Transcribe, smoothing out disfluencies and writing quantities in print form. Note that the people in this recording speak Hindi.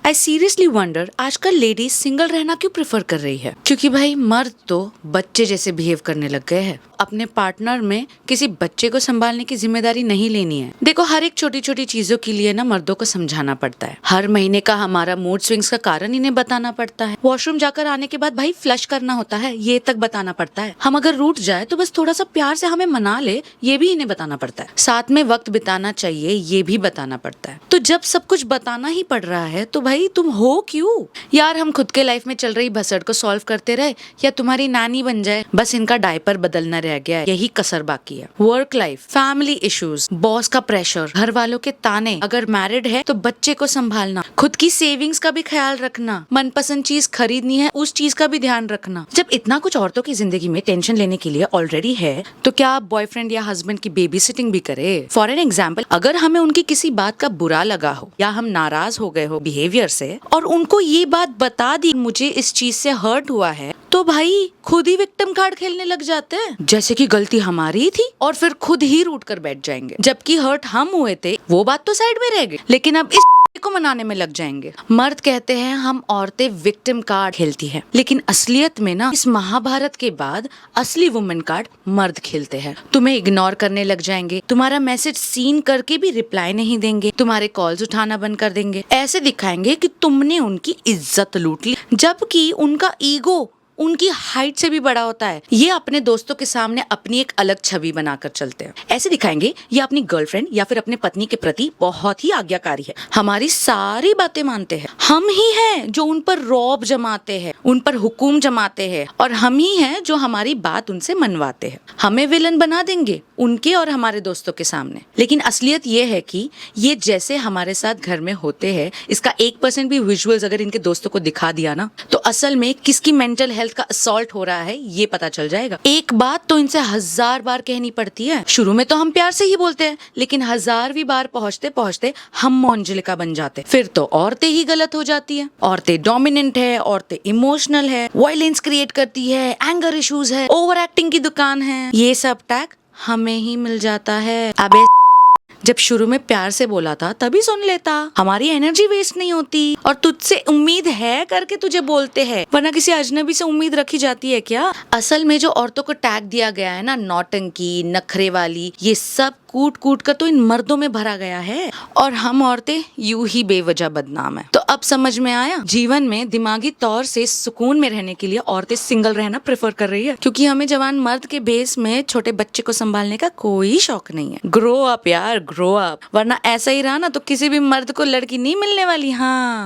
आई सीरियसली वंडर आजकल लेडीज सिंगल रहना क्यों प्रेफर कर रही है। क्योंकि भाई मर्द तो बच्चे जैसे बिहेव करने लग गए हैं। अपने पार्टनर में किसी बच्चे को संभालने की जिम्मेदारी नहीं लेनी है। देखो, हर एक छोटी छोटी चीजों के लिए ना मर्दों को समझाना पड़ता है। हर महीने का हमारा मूड स्विंग्स का कारण इन्हें बताना पड़ता है। वॉशरूम जाकर आने के बाद भाई फ्लश करना होता है, ये तक बताना पड़ता है। हम अगर रूठ जाए तो बस थोड़ा सा प्यार से हमें मना ले, ये भी इन्हें बताना पड़ता है। साथ में वक्त बिताना चाहिए, ये भी बताना पड़ता है। तो जब सब कुछ बताना ही पड़ रहा है तो भाई तुम हो क्यों यार। हम खुद के लाइफ में चल रही भसड़ को सॉल्व करते रहे या तुम्हारी नानी बन जाए, बस इनका डायपर बदलना रह गया है, यही कसर बाकी है। Work life, family issues, boss का प्रेशर, घर वालों के ताने, अगर मैरिड है तो बच्चे को संभालना, खुद की सेविंग्स का भी ख्याल रखना, मनपसंद चीज खरीदनी है उस चीज का भी ध्यान रखना। जब इतना कुछ औरतों की जिंदगी में टेंशन लेने के लिए ऑलरेडी है तो क्या आप बॉयफ्रेंड या हस्बैंड की बेबी सिटिंग भी करे। फॉर एन एग्जाम्पल, अगर हमें उनकी किसी बात का बुरा लगा हो या हम नाराज हो गए हो बिहेवियर से और उनको ये बात बता दी मुझे इस चीज से हर्ट हुआ है, तो भाई खुद ही विक्टिम कार्ड खेलने लग जाते हैं, जैसे कि गलती हमारी थी और फिर खुद ही रूठ कर बैठ जाएंगे। जबकि हर्ट हम हुए थे, वो बात तो साइड में रह गई, लेकिन अब इस को मनाने में लग जाएंगे। मर्द कहते हैं हम औरतें विक्टिम कार्ड खेलती हैं, लेकिन असलियत में ना इस महाभारत के बाद असली वुमेन कार्ड मर्द खेलते हैं। तुम्हें इग्नोर करने लग जाएंगे, तुम्हारा मैसेज सीन करके भी रिप्लाई नहीं देंगे, तुम्हारे कॉल्स उठाना बंद कर देंगे, ऐसे दिखाएंगे कि तुमने उनकी इज्जत लूट ली, जबकि उनका ईगो उनकी हाइट से भी बड़ा होता है। ये अपने दोस्तों के सामने अपनी एक अलग छवि बनाकर चलते हैं। ऐसे दिखाएंगे ये अपनी गर्लफ्रेंड या फिर अपने पत्नी के प्रति बहुत ही आज्ञाकारी है, हमारी सारी बातें मानते हैं। हम ही हैं जो उन पर रौब जमाते हैं, उन पर हुकुम जमाते हैं, और हम ही हैं जो हमारी बात उनसे मनवाते हैं। हमें विलन बना देंगे उनके और हमारे दोस्तों के सामने। लेकिन असलियत ये है कि ये जैसे हमारे साथ घर में होते हैं, इसका 1% भी विजुअल्स अगर इनके दोस्तों को दिखा दिया ना, तो असल में किसकी मेंटल हेल्थ का असॉल्ट हो रहा है ये पता चल जाएगा। एक बात तो इनसे 1000 बार कहनी पड़ती है। शुरू में तो हम प्यार से ही बोलते हैं, लेकिन 1000वीं बार पहुंचते पहुंचते हम मोंजलिका बन जाते। फिर तो औरतें ही गलत हो जाती है। औरतें डोमिनेंट है, औरतें इमोशनल है, वायलेंस क्रिएट करती है, एंगर इश्यूज है, ओवर एक्टिंग की दुकान है, ये सब टैग हमें ही मिल जाता है। अबे जब शुरू में प्यार से बोला था तभी सुन लेता, हमारी एनर्जी वेस्ट नहीं होती। और तुझसे उम्मीद है करके तुझे बोलते हैं, वरना किसी अजनबी से उम्मीद रखी जाती है क्या। असल में जो औरतों को टैग दिया गया है ना, नौटंकी, नखरे वाली, ये सब कूट कूट कर तो इन मर्दों में भरा गया है, और हम औरतें यूं ही बेवजह बदनाम है। तो अब समझ में आया, जीवन में दिमागी तौर से सुकून में रहने के लिए औरतें सिंगल रहना प्रेफर कर रही है, क्योंकि हमें जवान मर्द के बेस में छोटे बच्चे को संभालने का कोई शौक नहीं है। ग्रो अप यार, ग्रो अप, वरना ऐसा ही रहा ना तो किसी भी मर्द को लड़की नहीं मिलने वाली। हाँ।